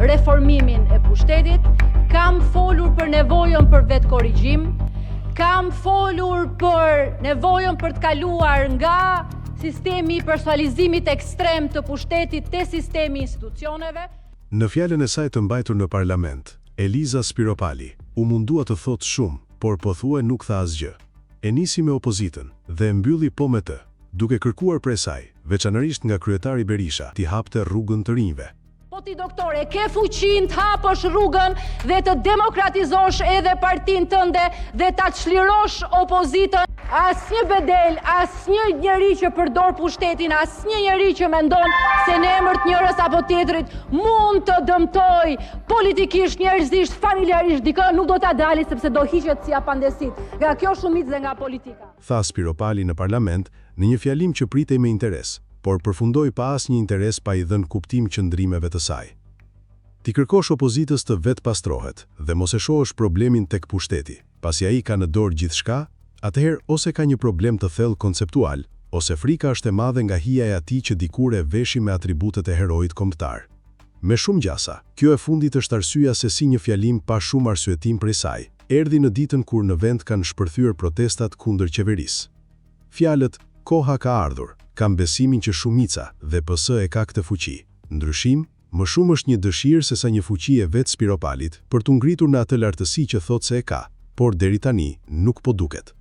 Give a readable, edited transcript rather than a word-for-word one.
reformimin e pushtetit, kam folur për nevojën për vetë korrigjim, kam folur për nevojën për të kaluar nga sistemi i personalizimit ekstrem të pushtetit te sistemi i institucioneve. Në fjalën e saj të mbajtur në parlament, Eliza Spiropali u mundua të thotë shumë, por pothuaj nuk tha asgjë. E nisi me opozitën dhe e mbylli po me të, duke kërkuar prej saj, veçanërisht nga kryetari Berisha, t'i hapte rrugën të rinjve. Po ti doktore, ke fuqin të hapësh rrugën dhe të demokratizosh edhe partinë tënde dhe ta çlirosh opozitën. Asnjë bedel, asnjë njeri që përdor pushtetin, asnjë njeri që mendon se në emër të njërës apo tjetrit mund të dëmtoj politikisht, njerëzisht, familjarisht dikë, nuk do ta dali sepse do hiqet si apandesit nga kjo shumicë dhe nga politika. Tha Spiropali në parlament në një fjalim që pritej me interes, por përfundoi pa asnjë interes pa i dhënë kuptim qëndrimeve të saj. Ti kërkosh opozitës të vetë pastrohet dhe mos e shohësh problemin tek pushteti, pasi ai ka në dorë gjithçka, atëherë ose ka një problem të thellë konceptual, ose frika është e madhe nga hija e atij që dikur e veshi me atributet e heroit kombëtar. Me shumë gjasa, kjo e fundit është arsyeja se si një fjalim pa shumë arsyetim prej saj, erdhi në ditën kur në vend kanë shpërthyer protestat kundër qeverisë. Fjalët "koha ka ardhur" kam besimin që shumica dhe PS e ka këtë fuqi. Ndryshim, më shumë është një dëshirë sesa një fuqi e vetë Spiropalit për t'u ngritur në atë lartësi që thotë se e ka, por deri tani nuk po duket.